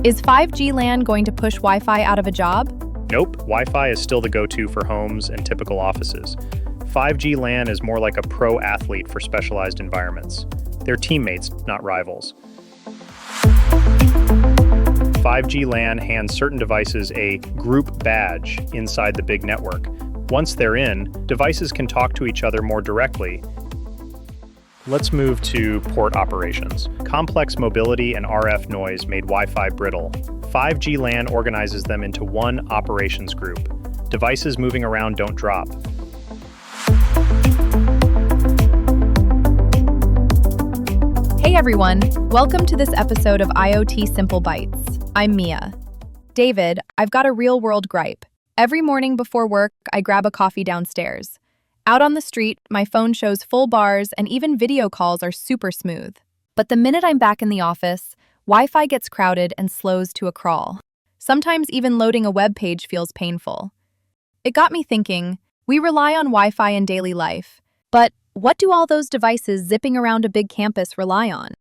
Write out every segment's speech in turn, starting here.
Is 5G LAN going to push Wi-Fi out of a job? Nope, Wi-Fi is still the go-to for homes and typical offices. 5G LAN is more like a pro athlete for specialized environments. They're teammates, not rivals. 5G LAN hands certain devices a group badge inside the big network. Once they're in, devices can talk to each other more directly. Let's move to port operations. Complex mobility and RF noise made Wi-Fi brittle. 5G LAN organizes them into one operations group. Devices moving around don't drop. Hey everyone, welcome to this episode of IoT Simple Bites. I'm Mia. David, I've got a real-world gripe. Every morning before work, I grab a coffee downstairs. Out on the street, my phone shows full bars and even video calls are super smooth. But the minute I'm back in the office, Wi-Fi gets crowded and slows to a crawl. Sometimes even loading a web page feels painful. It got me thinking, we rely on Wi-Fi in daily life, but what do all those devices zipping around a big campus rely on?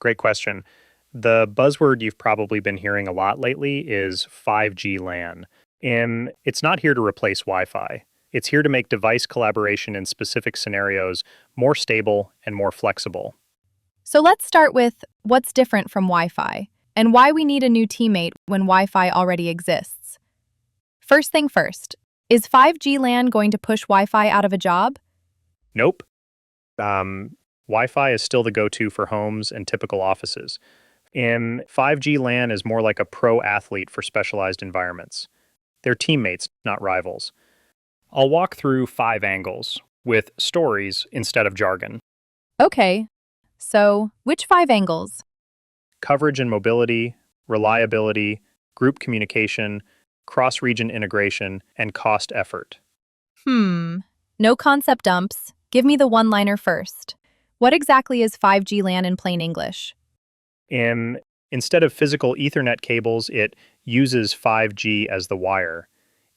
Great question. The buzzword you've probably been hearing a lot lately is 5G LAN. And it's not here to replace Wi-Fi. It's here to make device collaboration in specific scenarios more stable and more flexible. So let's start with what's different from Wi-Fi and why we need a new teammate when Wi-Fi already exists. First thing first, is 5G LAN going to push Wi-Fi out of a job? Nope. Wi-Fi is still the go-to for homes and typical offices. And 5G LAN is more like a pro athlete for specialized environments. They're teammates, not rivals. I'll walk through 5 angles, with stories instead of jargon. Okay, so which 5 angles? Coverage and mobility, reliability, group communication, cross-region integration, and cost effort. No concept dumps. Give me the one-liner first. What exactly is 5G LAN in plain English? Instead of physical Ethernet cables, it uses 5G as the wire.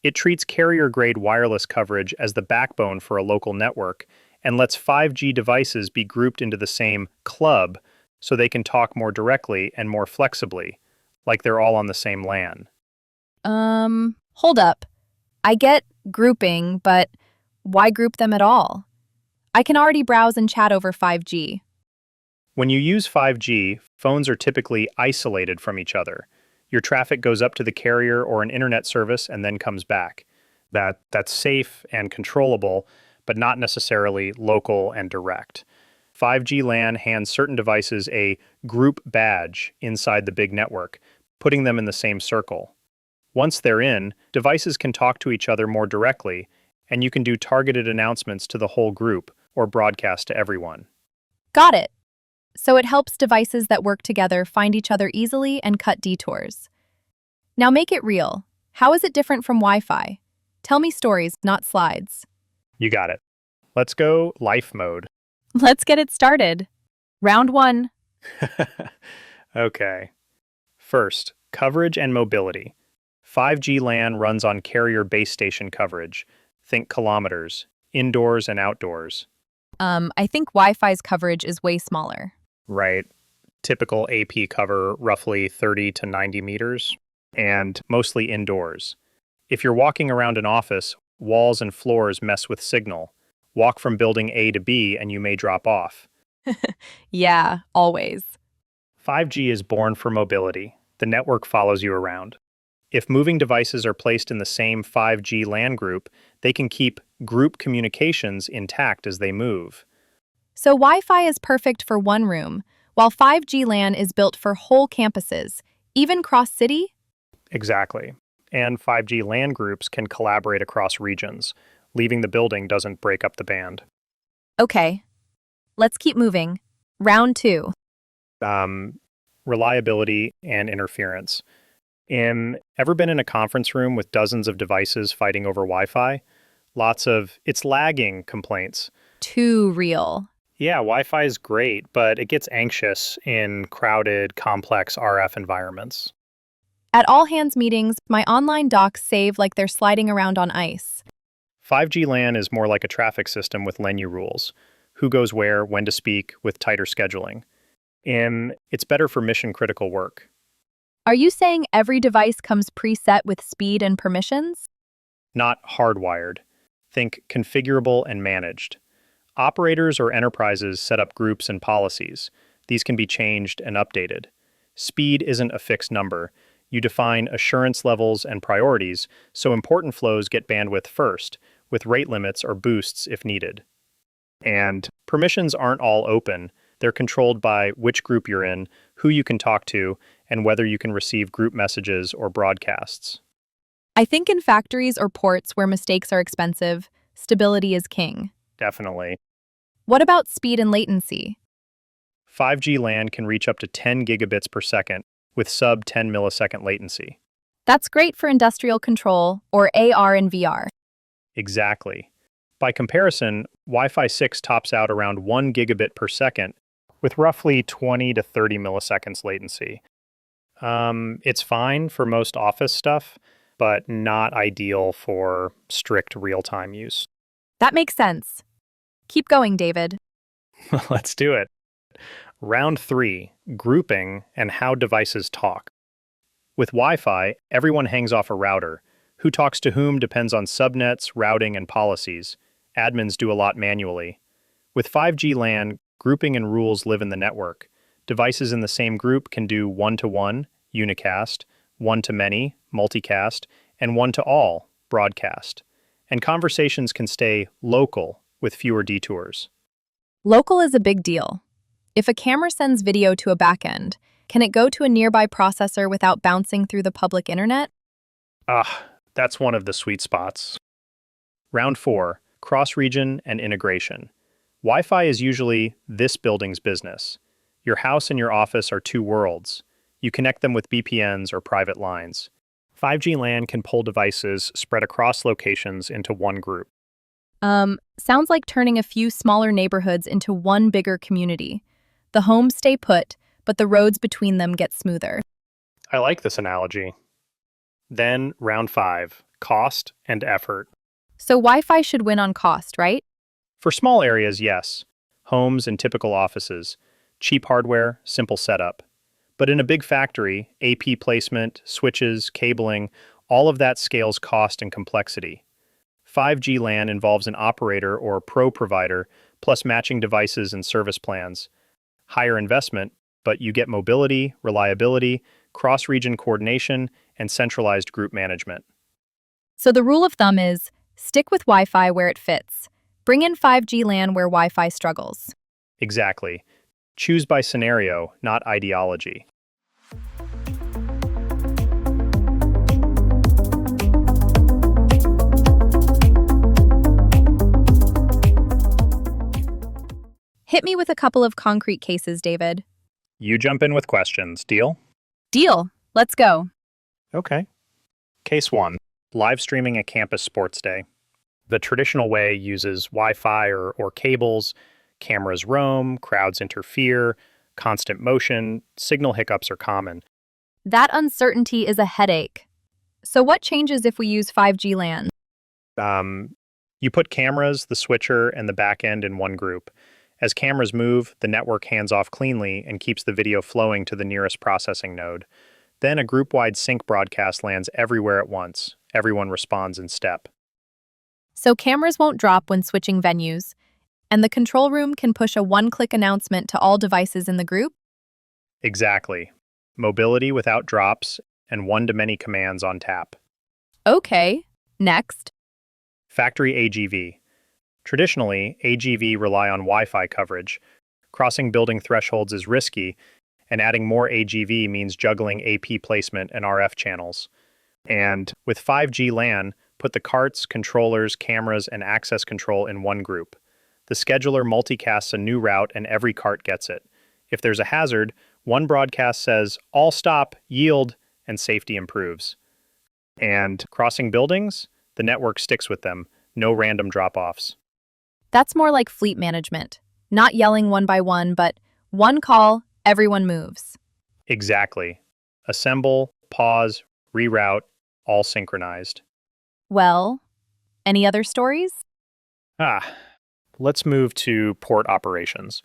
It treats carrier-grade wireless coverage as the backbone for a local network and lets 5G devices be grouped into the same club so they can talk more directly and more flexibly, like they're all on the same LAN. Hold up. I get grouping, but why group them at all? I can already browse and chat over 5G. When you use 5G, phones are typically isolated from each other. Your traffic goes up to the carrier or an internet service and then comes back. That's safe and controllable, but not necessarily local and direct. 5G LAN hands certain devices a group badge inside the big network, putting them in the same circle. Once they're in, devices can talk to each other more directly, and you can do targeted announcements to the whole group or broadcast to everyone. Got it. So it helps devices that work together find each other easily and cut detours. Now make it real. How is it different from Wi-Fi? Tell me stories, not slides. You got it. Let's go life mode. Let's get it started. Round 1. Okay. First, coverage and mobility. 5G LAN runs on carrier base station coverage. Think kilometers, indoors and outdoors. I think Wi-Fi's coverage is way smaller. Right. Typical AP cover roughly 30 to 90 meters, and mostly indoors. If you're walking around an office, walls and floors mess with signal. Walk from building A to B and you may drop off. Yeah, always. 5G is born for mobility. The network follows you around. If moving devices are placed in the same 5G LAN group, they can keep group communications intact as they move. So Wi-Fi is perfect for one room, while 5G LAN is built for whole campuses, even cross-city? Exactly. And 5G LAN groups can collaborate across regions. Leaving the building doesn't break up the band. Okay, let's keep moving. Round 2. Reliability and interference. Ever been in a conference room with dozens of devices fighting over Wi-Fi? Lots of "it's lagging" complaints. Too real. Yeah, Wi-Fi is great, but it gets anxious in crowded, complex RF environments. At all-hands meetings, my online docs save like they're sliding around on ice. 5G LAN is more like a traffic system with LAN rules. Who goes where, when to speak, with tighter scheduling. And it's better for mission-critical work. Are you saying every device comes preset with speed and permissions? Not hardwired. Think configurable and managed. Operators or enterprises set up groups and policies. These can be changed and updated. Speed isn't a fixed number. You define assurance levels and priorities, so important flows get bandwidth first, with rate limits or boosts if needed. And permissions aren't all open. They're controlled by which group you're in, who you can talk to, and whether you can receive group messages or broadcasts. I think in factories or ports where mistakes are expensive, stability is king. Definitely. What about speed and latency? 5G LAN can reach up to 10 gigabits per second with sub 10 millisecond latency. That's great for industrial control or AR and VR. Exactly. By comparison, Wi-Fi 6 tops out around 1 gigabit per second with roughly 20 to 30 milliseconds latency. It's fine for most office stuff, but not ideal for strict real-time use. That makes sense. Keep going, David. Let's do it. Round 3, grouping and how devices talk. With Wi-Fi, everyone hangs off a router. Who talks to whom depends on subnets, routing, and policies. Admins do a lot manually. With 5G LAN, grouping and rules live in the network. Devices in the same group can do one-to-one, unicast, one-to-many, multicast, and one-to-all, broadcast. And conversations can stay local with fewer detours. Local is a big deal. If a camera sends video to a backend, can it go to a nearby processor without bouncing through the public internet? That's one of the sweet spots. Round 4, cross-region and integration. Wi-Fi is usually this building's business. Your house and your office are two worlds. You connect them with VPNs or private lines. 5G LAN can pull devices spread across locations into one group. Sounds like turning a few smaller neighborhoods into one bigger community. The homes stay put, but the roads between them get smoother. I like this analogy. Then, round 5, cost and effort. So Wi-Fi should win on cost, right? For small areas, yes. Homes and typical offices. Cheap hardware, simple setup. But in a big factory, AP placement, switches, cabling, all of that scales cost and complexity. 5G LAN involves an operator or pro provider, plus matching devices and service plans. Higher investment, but you get mobility, reliability, cross-region coordination, and centralized group management. So the rule of thumb is, stick with Wi-Fi where it fits. Bring in 5G LAN where Wi-Fi struggles. Exactly. Choose by scenario, not ideology. Hit me with a couple of concrete cases, David. You jump in with questions. Deal? Deal. Let's go. Okay. Case 1. Live streaming a campus sports day. The traditional way uses Wi-Fi or cables. Cameras roam, crowds interfere, constant motion, signal hiccups are common. That uncertainty is a headache. So what changes if we use 5G LAN? You put cameras, the switcher, and the backend in one group. As cameras move, the network hands off cleanly and keeps the video flowing to the nearest processing node. Then a group-wide sync broadcast lands everywhere at once. Everyone responds in step. So cameras won't drop when switching venues, and the control room can push a one-click announcement to all devices in the group? Exactly. Mobility without drops and one-to-many commands on tap. Okay. Next. Factory AGV. Traditionally, AGV rely on Wi-Fi coverage. Crossing building thresholds is risky, and adding more AGV means juggling AP placement and RF channels. And with 5G LAN, put the carts, controllers, cameras, and access control in one group. The scheduler multicasts a new route and every cart gets it. If there's a hazard, one broadcast says, "All stop, yield," and safety improves. And crossing buildings, the network sticks with them, no random drop-offs. That's more like fleet management. Not yelling one by one, but one call, everyone moves. Exactly. Assemble, pause, reroute, all synchronized. Well, any other stories? Let's move to port operations.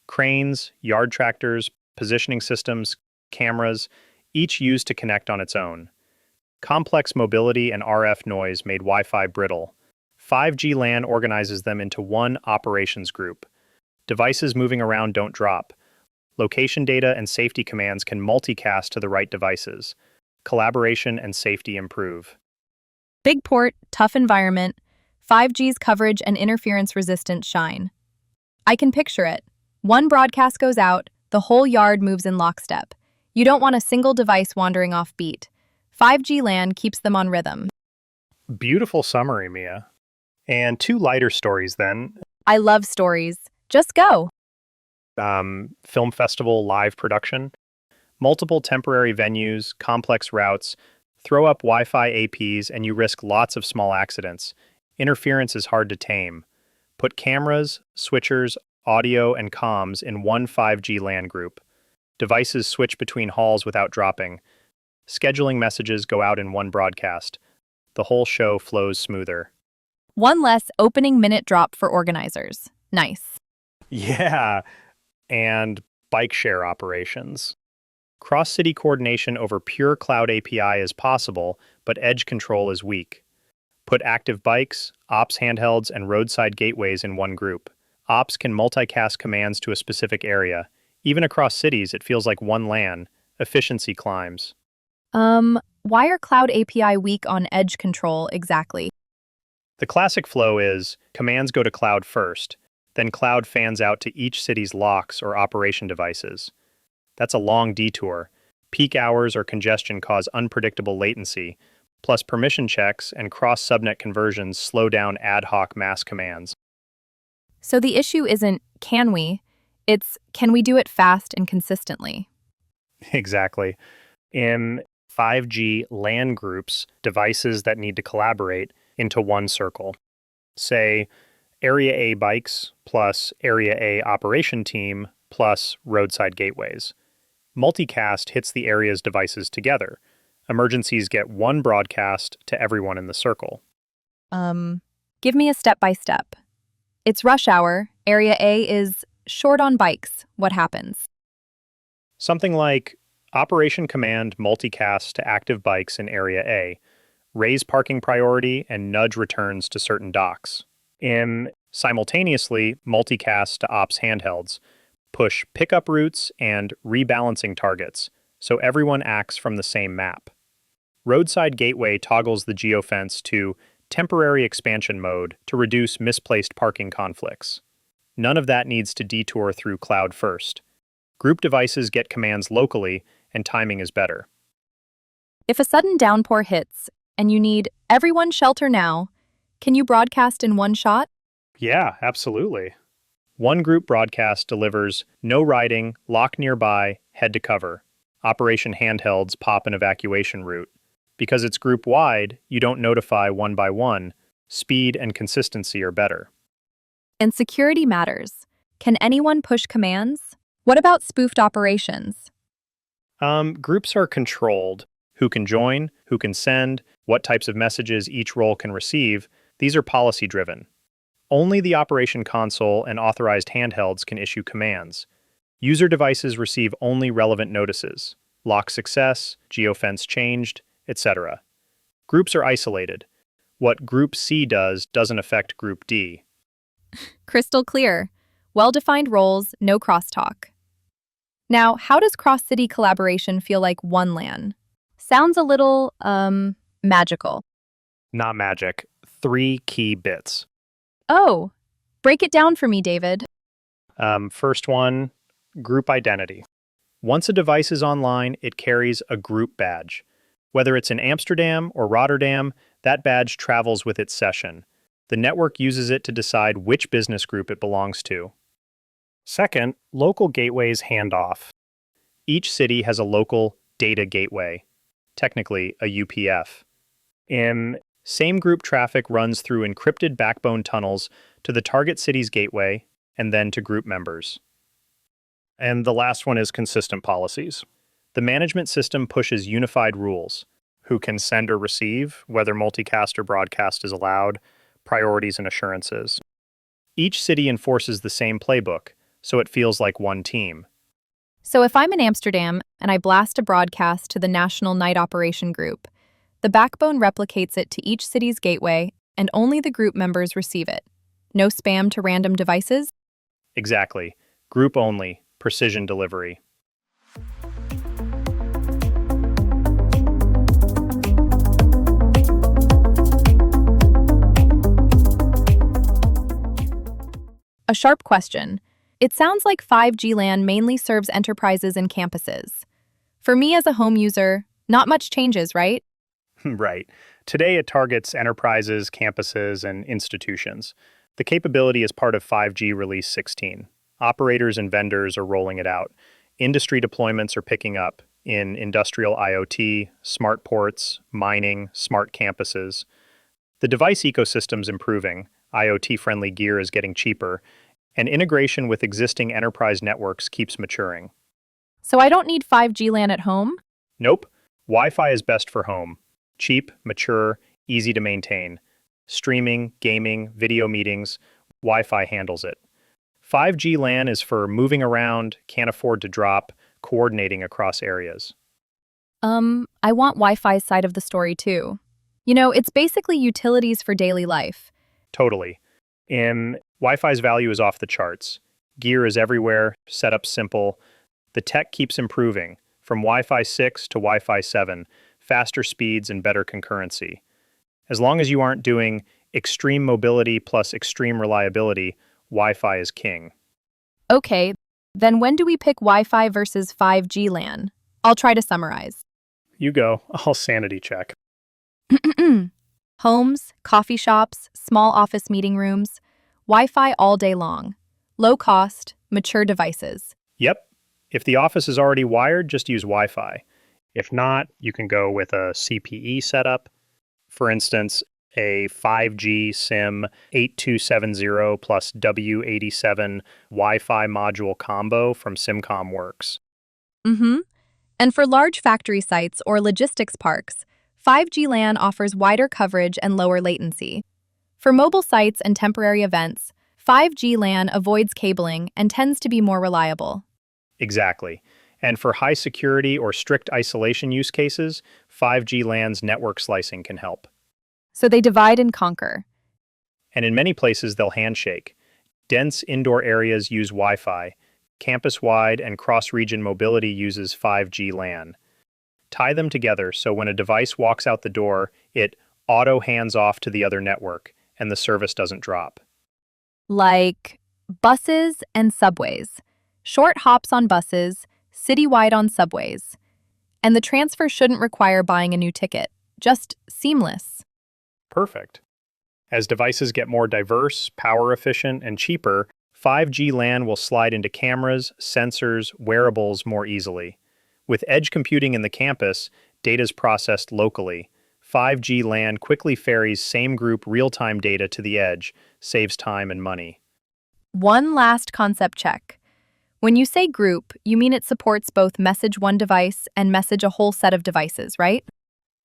Cranes, yard tractors, positioning systems, cameras, each used to connect on its own. Complex mobility and RF noise made Wi-Fi brittle. 5G LAN organizes them into one operations group. Devices moving around don't drop. Location data and safety commands can multicast to the right devices. Collaboration and safety improve. Big port, tough environment, 5G's coverage and interference resistance shine. I can picture it. One broadcast goes out, the whole yard moves in lockstep. You don't want a single device wandering off beat. 5G LAN keeps them on rhythm. Beautiful summary, Mia. And two lighter stories then. I love stories. Just go. Film festival live production. Multiple temporary venues, complex routes. Throw up Wi-Fi APs and you risk lots of small accidents. Interference is hard to tame. Put cameras, switchers, audio, and comms in one 5G LAN group. Devices switch between halls without dropping. Scheduling messages go out in one broadcast. The whole show flows smoother. One less opening minute drop for organizers. Nice. Yeah, and bike share operations. Cross-city coordination over pure cloud API is possible, but edge control is weak. Put active bikes, ops handhelds, and roadside gateways in one group. Ops can multicast commands to a specific area. Even across cities, it feels like one LAN. Efficiency climbs. Why are cloud API weak on edge control exactly? The classic flow is commands go to cloud first, then cloud fans out to each city's locks or operation devices. That's a long detour. Peak hours or congestion cause unpredictable latency, plus permission checks and cross-subnet conversions slow down ad hoc mass commands. So the issue isn't can we, it's can we do it fast and consistently? Exactly. In 5G LAN groups, devices that need to collaborate into one circle. Say, Area A bikes plus Area A operation team plus roadside gateways. Multicast hits the area's devices together. Emergencies get one broadcast to everyone in the circle. Give me a step-by-step. It's rush hour. Area A is short on bikes. What happens? Something like Operation Command multicast to active bikes in Area A, raise parking priority and nudge returns to certain docks. Simultaneously multicast to ops handhelds, push pickup routes and rebalancing targets, so everyone acts from the same map. Roadside Gateway toggles the geofence to temporary expansion mode to reduce misplaced parking conflicts. None of that needs to detour through cloud first. Group devices get commands locally, and timing is better. If a sudden downpour hits and you need everyone shelter now, can you broadcast in one shot? Yeah, absolutely. One group broadcast delivers no riding, lock nearby, head to cover. Operation handhelds pop an evacuation route. Because it's group-wide, you don't notify one by one. Speed and consistency are better. And security matters. Can anyone push commands? What about spoofed operations? Groups are controlled. Who can join, who can send, what types of messages each role can receive, these are policy-driven. Only the operation console and authorized handhelds can issue commands. User devices receive only relevant notices. Lock success, geofence changed, etc. Groups are isolated. What Group C does doesn't affect Group D. Crystal clear. Well-defined roles, no crosstalk. Now, how does cross-city collaboration feel like one LAN? Sounds a little, magical. Not magic. 3 key bits. Oh, break it down for me, David. First one, group identity. Once a device is online, it carries a group badge. Whether it's in Amsterdam or Rotterdam, that badge travels with its session. The network uses it to decide which business group it belongs to. Second, local gateways handoff. Each city has a local data gateway, technically a UPF. Same group traffic runs through encrypted backbone tunnels to the target city's gateway and then to group members. And the last one is consistent policies. The management system pushes unified rules: who can send or receive, whether multicast or broadcast is allowed, priorities and assurances. Each city enforces the same playbook, so it feels like one team. So if I'm in Amsterdam and I blast a broadcast to the National Night Operation Group, the backbone replicates it to each city's gateway and only the group members receive it. No spam to random devices? Exactly. Group only, precision delivery. A sharp question. It sounds like 5G LAN mainly serves enterprises and campuses. For me as a home user, not much changes, right? Right. Today it targets enterprises, campuses, and institutions. The capability is part of 5G Release 16. Operators and vendors are rolling it out. Industry deployments are picking up in industrial IoT, smart ports, mining, smart campuses. The device ecosystem's improving. IoT-friendly gear is getting cheaper, and integration with existing enterprise networks keeps maturing. So I don't need 5G LAN at home? Nope. Wi-Fi is best for home. Cheap, mature, easy to maintain. Streaming, gaming, video meetings, Wi-Fi handles it. 5G LAN is for moving around, can't afford to drop, coordinating across areas. I want Wi-Fi side of the story too. It's basically utilities for daily life. Totally. In Wi-Fi's value is off the charts. Gear is everywhere, setup simple. The tech keeps improving, from Wi-Fi 6 to Wi-Fi 7, faster speeds and better concurrency. As long as you aren't doing extreme mobility plus extreme reliability, Wi-Fi is king. Okay, then when do we pick Wi-Fi versus 5G LAN? I'll try to summarize. You go, I'll sanity check. Homes, coffee shops, small office meeting rooms, Wi-Fi all day long. Low cost, mature devices. Yep. If the office is already wired, just use Wi-Fi. If not, you can go with a CPE setup. For instance, a 5G SIM 8270 plus W87 Wi-Fi module combo from Simcom works. And for large factory sites or logistics parks, 5G LAN offers wider coverage and lower latency. For mobile sites and temporary events, 5G LAN avoids cabling and tends to be more reliable. Exactly. And for high security or strict isolation use cases, 5G LAN's network slicing can help. So they divide and conquer. And in many places, they'll handshake. Dense indoor areas use Wi-Fi. Campus-wide and cross-region mobility uses 5G LAN. Tie them together so when a device walks out the door, it auto hands off to the other network, and the service doesn't drop. Like buses and subways. Short hops on buses, citywide on subways. And the transfer shouldn't require buying a new ticket. Just seamless. Perfect. As devices get more diverse, power efficient, and cheaper, 5G LAN will slide into cameras, sensors, wearables more easily. With edge computing in the campus, data is processed locally. 5G LAN quickly ferries same group real-time data to the edge, saves time and money. One last concept check. When you say group, you mean it supports both message one device and message a whole set of devices, right?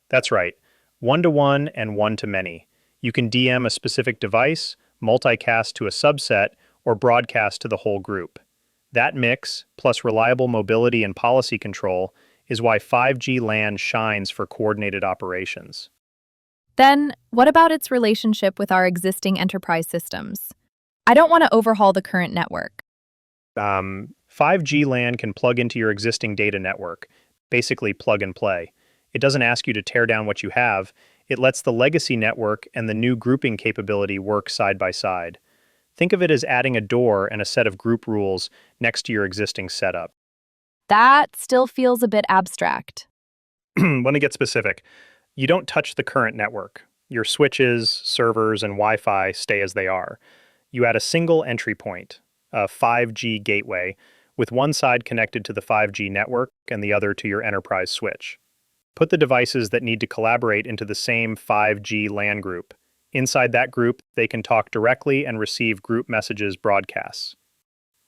That's right. One-to-one and one-to-many. You can DM a specific device, multicast to a subset, or broadcast to the whole group. That mix, plus reliable mobility and policy control, is why 5G LAN shines for coordinated operations. Then, what about its relationship with our existing enterprise systems? I don't want to overhaul the current network. 5G LAN can plug into your existing data network, basically plug and play. It doesn't ask you to tear down what you have. It lets the legacy network and the new grouping capability work side by side. Think of it as adding a door and a set of group rules next to your existing setup. That still feels a bit abstract. Let me get specific. You don't touch the current network. Your switches, servers, and Wi-Fi stay as they are. You add a single entry point, a 5G gateway, with one side connected to the 5G network and the other to your enterprise switch. Put the devices that need to collaborate into the same 5G LAN group. Inside that group, they can talk directly and receive group messages broadcasts.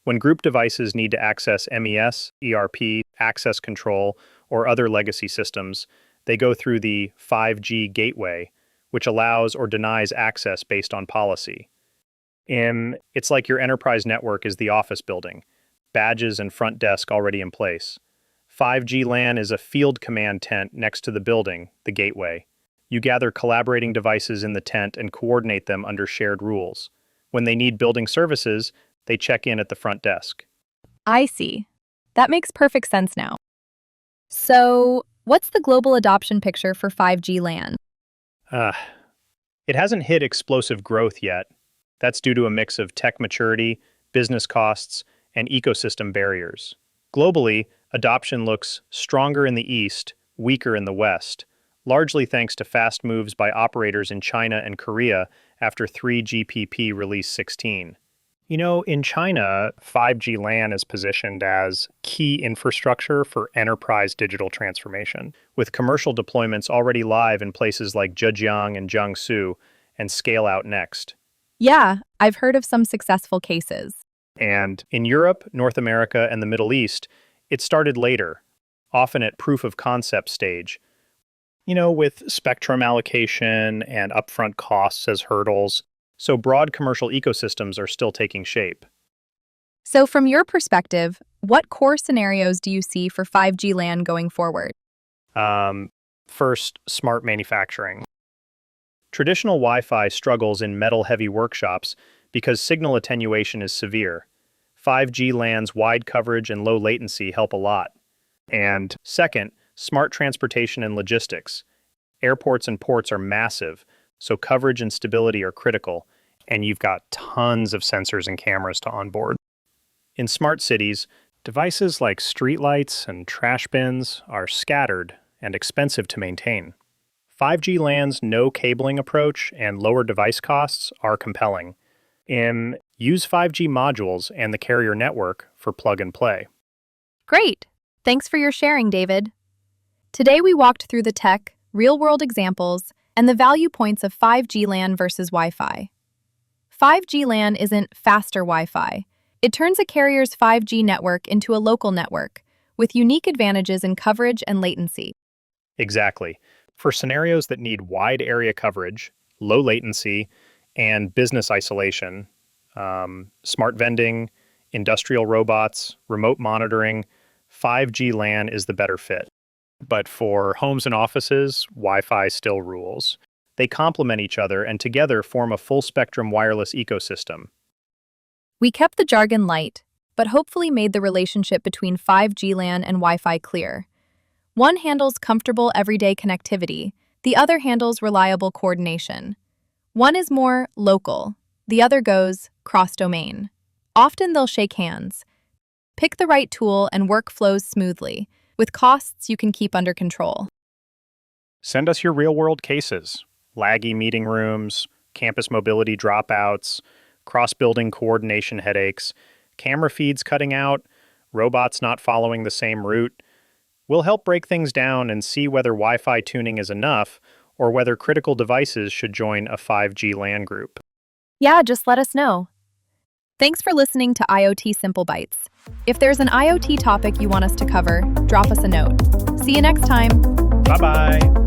When group devices need to access MES, ERP, access control, or other legacy systems, they go through the 5G gateway, which allows or denies access based on policy. It's like your enterprise network is the office building. badges, and front desk already in place. 5G LAN is a field command tent next to the building, the gateway. You gather collaborating devices in the tent and coordinate them under shared rules. When they need building services, they check in at the front desk. I see. That makes perfect sense now. So, what's the global adoption picture for 5G LAN? It hasn't hit explosive growth yet. That's due to a mix of tech maturity, business costs, and ecosystem barriers. Globally, adoption looks stronger in the East, weaker in the West, largely thanks to fast moves by operators in China and Korea after 3GPP Release 16. In China, 5G LAN is positioned as key infrastructure for enterprise digital transformation, with commercial deployments already live in places like Zhejiang and Jiangsu, and scale out next. Yeah, I've heard of some successful cases. And in Europe, North America, and the Middle East, it started later, often at proof of concept stage, with spectrum allocation and upfront costs as hurdles. So broad commercial ecosystems are still taking shape. So from your perspective, what core scenarios do you see for 5G LAN going forward? First, smart manufacturing. Traditional Wi-Fi struggles in metal-heavy workshops because signal attenuation is severe. 5G LAN's wide coverage and low latency help a lot. And second, smart transportation and logistics. Airports and ports are massive, so coverage and stability are critical, and you've got tons of sensors and cameras to onboard. In smart cities, devices like streetlights and trash bins are scattered and expensive to maintain. 5G LAN's no cabling approach and lower device costs are compelling. Use 5G modules and the carrier network for plug and play. Great! Thanks for your sharing, David. Today we walked through the tech, real-world examples, and the value points of 5G LAN versus Wi-Fi. 5G LAN isn't faster Wi-Fi. It turns a carrier's 5G network into a local network, with unique advantages in coverage and latency. Exactly. For scenarios that need wide area coverage, low latency, and business isolation, smart vending, industrial robots, remote monitoring, 5G LAN is the better fit. But for homes and offices, Wi-Fi still rules. They complement each other and together form a full-spectrum wireless ecosystem. We kept the jargon light, but hopefully made the relationship between 5G LAN and Wi-Fi clear. One handles comfortable everyday connectivity, the other handles reliable coordination. One is more local, the other goes cross-domain. Often they'll shake hands. Pick the right tool and work flows smoothly, with costs you can keep under control. Send us your real-world cases. Laggy meeting rooms, campus mobility dropouts, cross-building coordination headaches, camera feeds cutting out, robots not following the same route. We'll help break things down and see whether Wi-Fi tuning is enough or whether critical devices should join a 5G LAN group. Yeah, just let us know. Thanks for listening to IoT Simple Bites. If there's an IoT topic you want us to cover, drop us a note. See you next time. Bye-bye.